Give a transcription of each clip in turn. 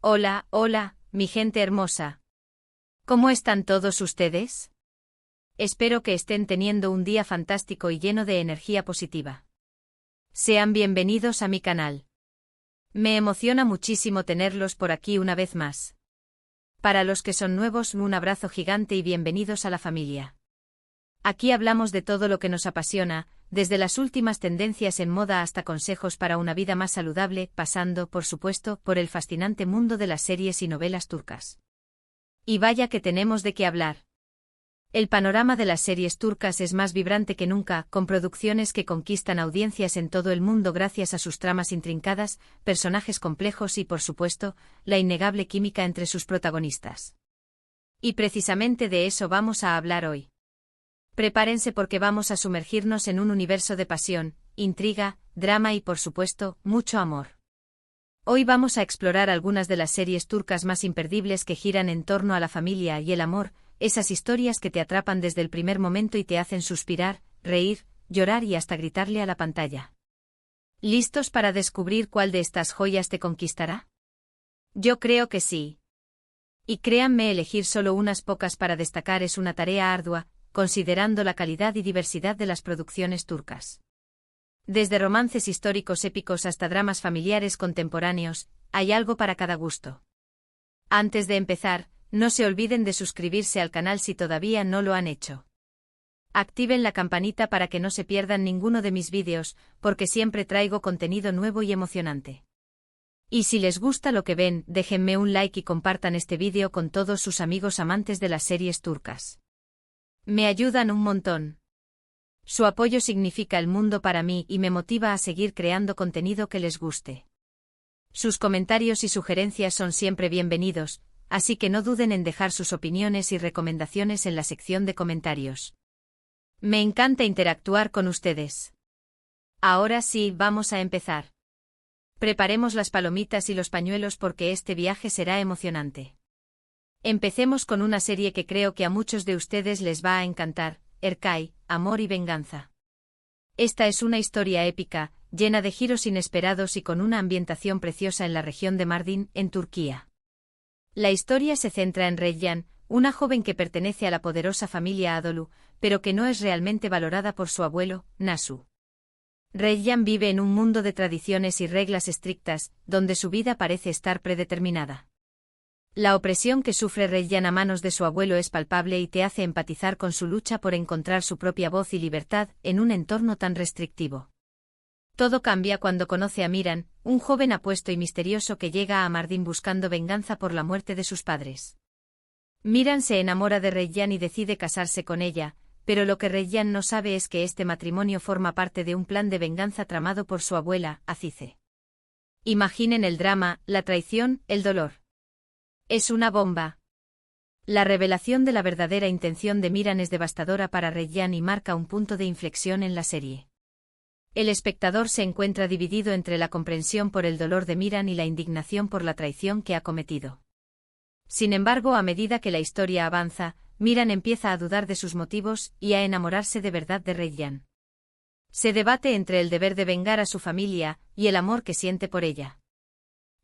Hola, hola, mi gente hermosa. ¿Cómo están todos ustedes? Espero que estén teniendo un día fantástico y lleno de energía positiva. Sean bienvenidos a mi canal. Me emociona muchísimo tenerlos por aquí una vez más. Para los que son nuevos, un abrazo gigante y bienvenidos a la familia. Aquí hablamos de todo lo que nos apasiona, desde las últimas tendencias en moda hasta consejos para una vida más saludable, pasando, por supuesto, por el fascinante mundo de las series y novelas turcas. Y vaya que tenemos de qué hablar. El panorama de las series turcas es más vibrante que nunca, con producciones que conquistan audiencias en todo el mundo gracias a sus tramas intrincadas, personajes complejos y, por supuesto, la innegable química entre sus protagonistas. Y precisamente de eso vamos a hablar hoy. Prepárense porque vamos a sumergirnos en un universo de pasión, intriga, drama y, por supuesto, mucho amor. Hoy vamos a explorar algunas de las series turcas más imperdibles que giran en torno a la familia y el amor, esas historias que te atrapan desde el primer momento y te hacen suspirar, reír, llorar y hasta gritarle a la pantalla. ¿Listos para descubrir cuál de estas joyas te conquistará? Yo creo que sí. Y créanme, elegir solo unas pocas para destacar es una tarea ardua, considerando la calidad y diversidad de las producciones turcas. Desde romances históricos épicos hasta dramas familiares contemporáneos, hay algo para cada gusto. Antes de empezar, no se olviden de suscribirse al canal si todavía no lo han hecho. Activen la campanita para que no se pierdan ninguno de mis vídeos, porque siempre traigo contenido nuevo y emocionante. Y si les gusta lo que ven, déjenme un like y compartan este vídeo con todos sus amigos amantes de las series turcas. Me ayudan un montón. Su apoyo significa el mundo para mí y me motiva a seguir creando contenido que les guste. Sus comentarios y sugerencias son siempre bienvenidos, así que no duden en dejar sus opiniones y recomendaciones en la sección de comentarios. Me encanta interactuar con ustedes. Ahora sí, vamos a empezar. Preparemos las palomitas y los pañuelos porque este viaje será emocionante. Empecemos con una serie que creo que a muchos de ustedes les va a encantar, Erkay, Amor y Venganza. Esta es una historia épica, llena de giros inesperados y con una ambientación preciosa en la región de Mardin, en Turquía. La historia se centra en Reyyan, una joven que pertenece a la poderosa familia Adolu, pero que no es realmente valorada por su abuelo, Nasu. Reyyan vive en un mundo de tradiciones y reglas estrictas, donde su vida parece estar predeterminada. La opresión que sufre Reyyan a manos de su abuelo es palpable y te hace empatizar con su lucha por encontrar su propia voz y libertad en un entorno tan restrictivo. Todo cambia cuando conoce a Miran, un joven apuesto y misterioso que llega a Mardin buscando venganza por la muerte de sus padres. Miran se enamora de Reyyan y decide casarse con ella, pero lo que Reyyan no sabe es que este matrimonio forma parte de un plan de venganza tramado por su abuela, Azize. Imaginen el drama, la traición, el dolor. Es una bomba. La revelación de la verdadera intención de Miran es devastadora para Reyyan y marca un punto de inflexión en la serie. El espectador se encuentra dividido entre la comprensión por el dolor de Miran y la indignación por la traición que ha cometido. Sin embargo, a medida que la historia avanza, Miran empieza a dudar de sus motivos y a enamorarse de verdad de Reyyan. Se debate entre el deber de vengar a su familia y el amor que siente por ella.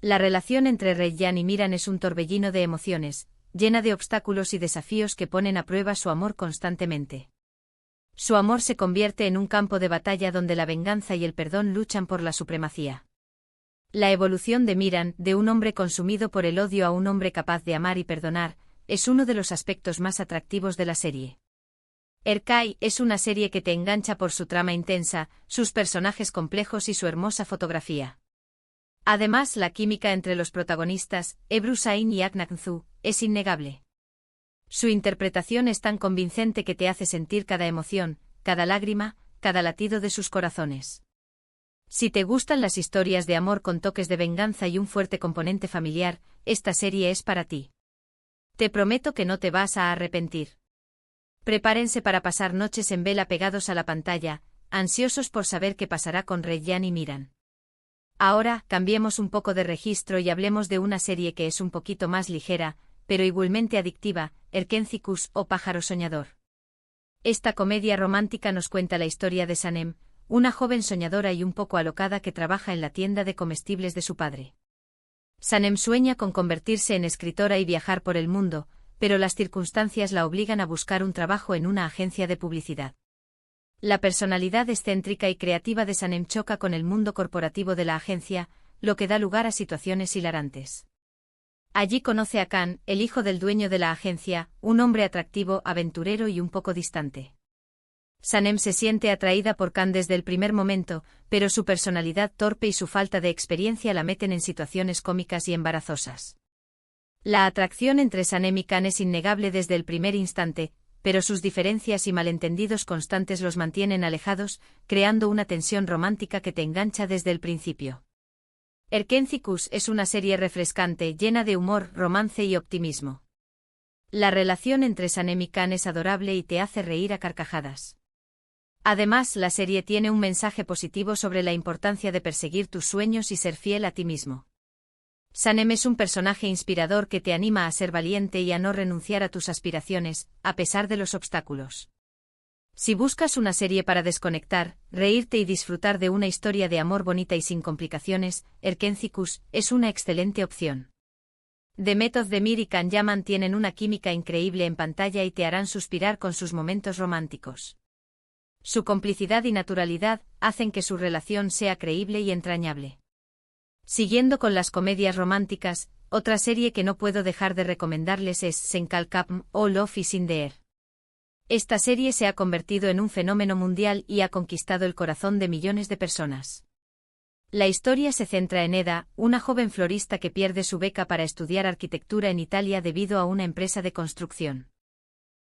La relación entre Reyyan y Miran es un torbellino de emociones, llena de obstáculos y desafíos que ponen a prueba su amor constantemente. Su amor se convierte en un campo de batalla donde la venganza y el perdón luchan por la supremacía. La evolución de Miran, de un hombre consumido por el odio a un hombre capaz de amar y perdonar, es uno de los aspectos más atractivos de la serie. Erkay es una serie que te engancha por su trama intensa, sus personajes complejos y su hermosa fotografía. Además, la química entre los protagonistas, Ebru Şahin y Akın Su, es innegable. Su interpretación es tan convincente que te hace sentir cada emoción, cada lágrima, cada latido de sus corazones. Si te gustan las historias de amor con toques de venganza y un fuerte componente familiar, esta serie es para ti. Te prometo que no te vas a arrepentir. Prepárense para pasar noches en vela pegados a la pantalla, ansiosos por saber qué pasará con Reyyan y Miran. Ahora, cambiemos un poco de registro y hablemos de una serie que es un poquito más ligera, pero igualmente adictiva, Erkencikus o Pájaro Soñador. Esta comedia romántica nos cuenta la historia de Sanem, una joven soñadora y un poco alocada que trabaja en la tienda de comestibles de su padre. Sanem sueña con convertirse en escritora y viajar por el mundo, pero las circunstancias la obligan a buscar un trabajo en una agencia de publicidad. La personalidad excéntrica y creativa de Sanem choca con el mundo corporativo de la agencia, lo que da lugar a situaciones hilarantes. Allí conoce a Khan, el hijo del dueño de la agencia, un hombre atractivo, aventurero y un poco distante. Sanem se siente atraída por Khan desde el primer momento, pero su personalidad torpe y su falta de experiencia la meten en situaciones cómicas y embarazosas. La atracción entre Sanem y Khan es innegable desde el primer instante, pero sus diferencias y malentendidos constantes los mantienen alejados, creando una tensión romántica que te engancha desde el principio. Erkencikus es una serie refrescante, llena de humor, romance y optimismo. La relación entre Sanem y Khan es adorable y te hace reír a carcajadas. Además, la serie tiene un mensaje positivo sobre la importancia de perseguir tus sueños y ser fiel a ti mismo. Sanem es un personaje inspirador que te anima a ser valiente y a no renunciar a tus aspiraciones, a pesar de los obstáculos. Si buscas una serie para desconectar, reírte y disfrutar de una historia de amor bonita y sin complicaciones, Erkencikus es una excelente opción. Demet Özdemir y Can Yaman tienen una química increíble en pantalla y te harán suspirar con sus momentos románticos. Su complicidad y naturalidad hacen que su relación sea creíble y entrañable. Siguiendo con las comedias románticas, otra serie que no puedo dejar de recomendarles es Senkalkapm o Love is in the Air. Esta serie se ha convertido en un fenómeno mundial y ha conquistado el corazón de millones de personas. La historia se centra en Eda, una joven florista que pierde su beca para estudiar arquitectura en Italia debido a una empresa de construcción.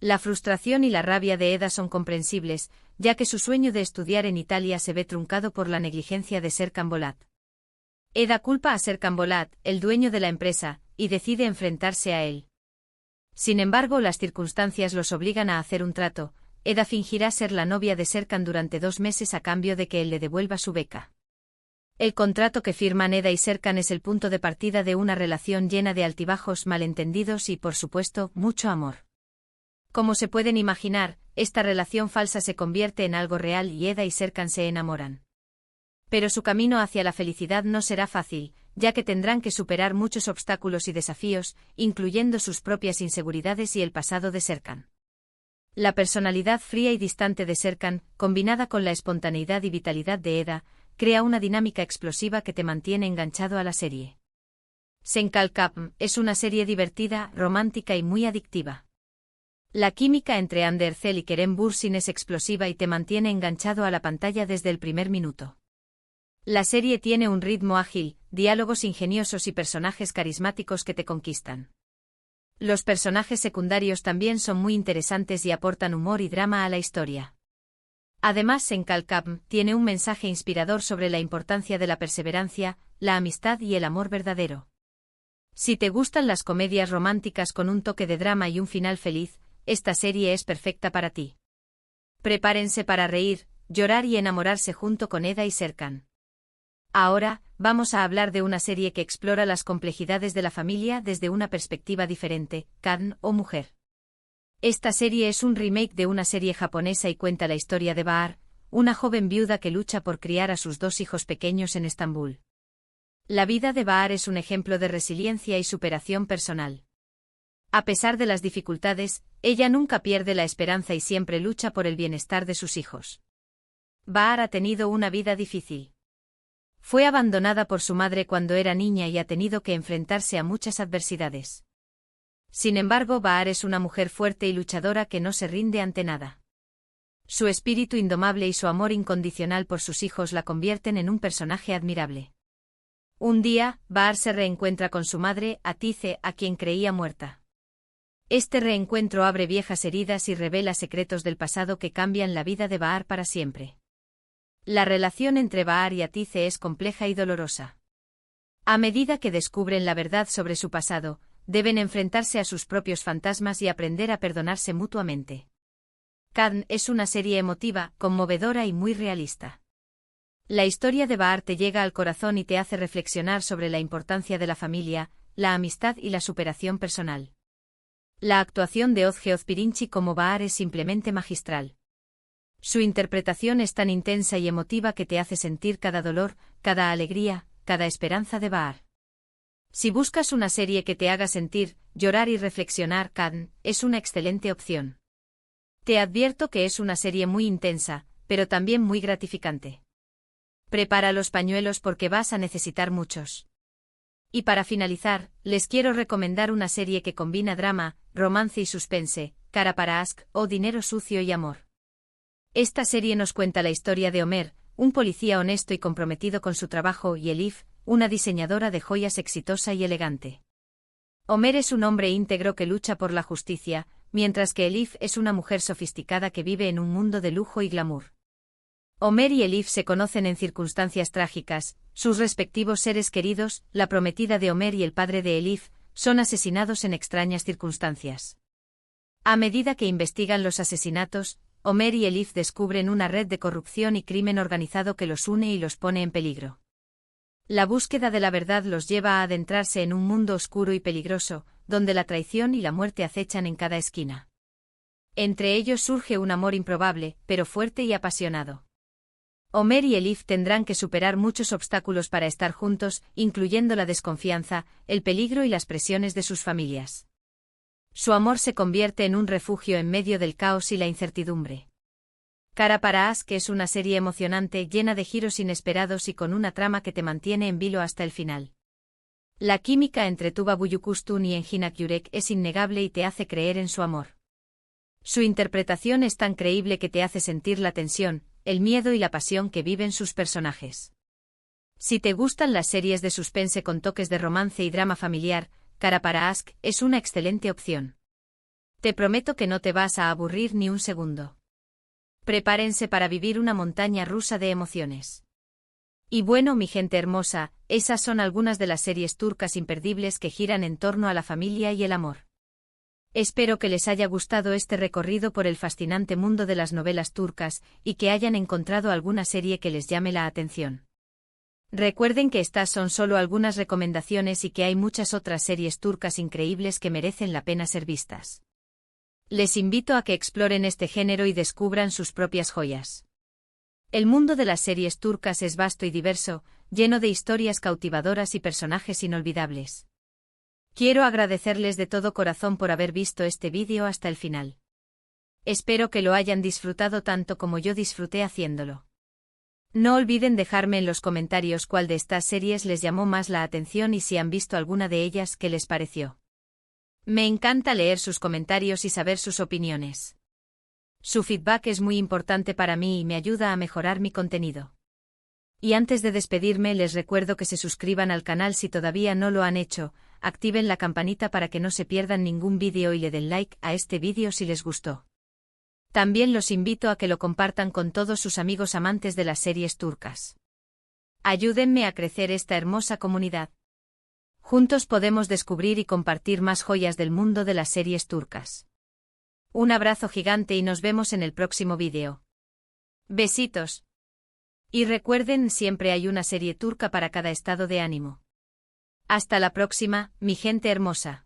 La frustración y la rabia de Eda son comprensibles, ya que su sueño de estudiar en Italia se ve truncado por la negligencia de Serkan Bolat. Eda culpa a Serkan Bolat, el dueño de la empresa, y decide enfrentarse a él. Sin embargo, las circunstancias los obligan a hacer un trato. Eda fingirá ser la novia de Serkan durante 2 meses a cambio de que él le devuelva su beca. El contrato que firman Eda y Serkan es el punto de partida de una relación llena de altibajos, malentendidos y, por supuesto, mucho amor. Como se pueden imaginar, esta relación falsa se convierte en algo real y Eda y Serkan se enamoran. Pero su camino hacia la felicidad no será fácil, ya que tendrán que superar muchos obstáculos y desafíos, incluyendo sus propias inseguridades y el pasado de Serkan. La personalidad fría y distante de Serkan, combinada con la espontaneidad y vitalidad de Eda, crea una dinámica explosiva que te mantiene enganchado a la serie. Senkalkapm es una serie divertida, romántica y muy adictiva. La química entre Ander Zel y Kerem Bürsin es explosiva y te mantiene enganchado a la pantalla desde el primer minuto. La serie tiene un ritmo ágil, diálogos ingeniosos y personajes carismáticos que te conquistan. Los personajes secundarios también son muy interesantes y aportan humor y drama a la historia. Además, Senkalkapm tiene un mensaje inspirador sobre la importancia de la perseverancia, la amistad y el amor verdadero. Si te gustan las comedias románticas con un toque de drama y un final feliz, esta serie es perfecta para ti. Prepárense para reír, llorar y enamorarse junto con Eda y Serkan. Ahora, vamos a hablar de una serie que explora las complejidades de la familia desde una perspectiva diferente, Khan o Mujer. Esta serie es un remake de una serie japonesa y cuenta la historia de Bahar, una joven viuda que lucha por criar a sus 2 hijos pequeños en Estambul. La vida de Bahar es un ejemplo de resiliencia y superación personal. A pesar de las dificultades, ella nunca pierde la esperanza y siempre lucha por el bienestar de sus hijos. Bahar ha tenido una vida difícil. Fue abandonada por su madre cuando era niña y ha tenido que enfrentarse a muchas adversidades. Sin embargo, Bahar es una mujer fuerte y luchadora que no se rinde ante nada. Su espíritu indomable y su amor incondicional por sus hijos la convierten en un personaje admirable. Un día, Bahar se reencuentra con su madre, Atice, a quien creía muerta. Este reencuentro abre viejas heridas y revela secretos del pasado que cambian la vida de Bahar para siempre. La relación entre Bahar y Atice es compleja y dolorosa. A medida que descubren la verdad sobre su pasado, deben enfrentarse a sus propios fantasmas y aprender a perdonarse mutuamente. Khan es una serie emotiva, conmovedora y muy realista. La historia de Bahar te llega al corazón y te hace reflexionar sobre la importancia de la familia, la amistad y la superación personal. La actuación de Ozge Ozpirinci como Bahar es simplemente magistral. Su interpretación es tan intensa y emotiva que te hace sentir cada dolor, cada alegría, cada esperanza de Bahar. Si buscas una serie que te haga sentir, llorar y reflexionar, Can es una excelente opción. Te advierto que es una serie muy intensa, pero también muy gratificante. Prepara los pañuelos porque vas a necesitar muchos. Y para finalizar, les quiero recomendar una serie que combina drama, romance y suspense, Cara para Ask o Dinero sucio y amor. Esta serie nos cuenta la historia de Homer, un policía honesto y comprometido con su trabajo, y Elif, una diseñadora de joyas exitosa y elegante. Homer es un hombre íntegro que lucha por la justicia, mientras que Elif es una mujer sofisticada que vive en un mundo de lujo y glamour. Homer y Elif se conocen en circunstancias trágicas, sus respectivos seres queridos, la prometida de Homer y el padre de Elif, son asesinados en extrañas circunstancias. A medida que investigan los asesinatos, Homer y Elif descubren una red de corrupción y crimen organizado que los une y los pone en peligro. La búsqueda de la verdad los lleva a adentrarse en un mundo oscuro y peligroso, donde la traición y la muerte acechan en cada esquina. Entre ellos surge un amor improbable, pero fuerte y apasionado. Homer y Elif tendrán que superar muchos obstáculos para estar juntos, incluyendo la desconfianza, el peligro y las presiones de sus familias. Su amor se convierte en un refugio en medio del caos y la incertidumbre. Cara para Ask es una serie emocionante, llena de giros inesperados y con una trama que te mantiene en vilo hasta el final. La química entre Tuba Büyüküstün y Engin Akyürek es innegable y te hace creer en su amor. Su interpretación es tan creíble que te hace sentir la tensión, el miedo y la pasión que viven sus personajes. Si te gustan las series de suspense con toques de romance y drama familiar, Cara para Ask es una excelente opción. Te prometo que no te vas a aburrir ni un segundo. Prepárense para vivir una montaña rusa de emociones. Y bueno, mi gente hermosa, esas son algunas de las series turcas imperdibles que giran en torno a la familia y el amor. Espero que les haya gustado este recorrido por el fascinante mundo de las novelas turcas y que hayan encontrado alguna serie que les llame la atención. Recuerden que estas son solo algunas recomendaciones y que hay muchas otras series turcas increíbles que merecen la pena ser vistas. Les invito a que exploren este género y descubran sus propias joyas. El mundo de las series turcas es vasto y diverso, lleno de historias cautivadoras y personajes inolvidables. Quiero agradecerles de todo corazón por haber visto este vídeo hasta el final. Espero que lo hayan disfrutado tanto como yo disfruté haciéndolo. No olviden dejarme en los comentarios cuál de estas series les llamó más la atención y si han visto alguna de ellas, qué les pareció. Me encanta leer sus comentarios y saber sus opiniones. Su feedback es muy importante para mí y me ayuda a mejorar mi contenido. Y antes de despedirme les recuerdo que se suscriban al canal si todavía no lo han hecho, activen la campanita para que no se pierdan ningún vídeo y le den like a este vídeo si les gustó. También los invito a que lo compartan con todos sus amigos amantes de las series turcas. Ayúdenme a crecer esta hermosa comunidad. Juntos podemos descubrir y compartir más joyas del mundo de las series turcas. Un abrazo gigante y nos vemos en el próximo vídeo. Besitos. Y recuerden, siempre hay una serie turca para cada estado de ánimo. Hasta la próxima, mi gente hermosa.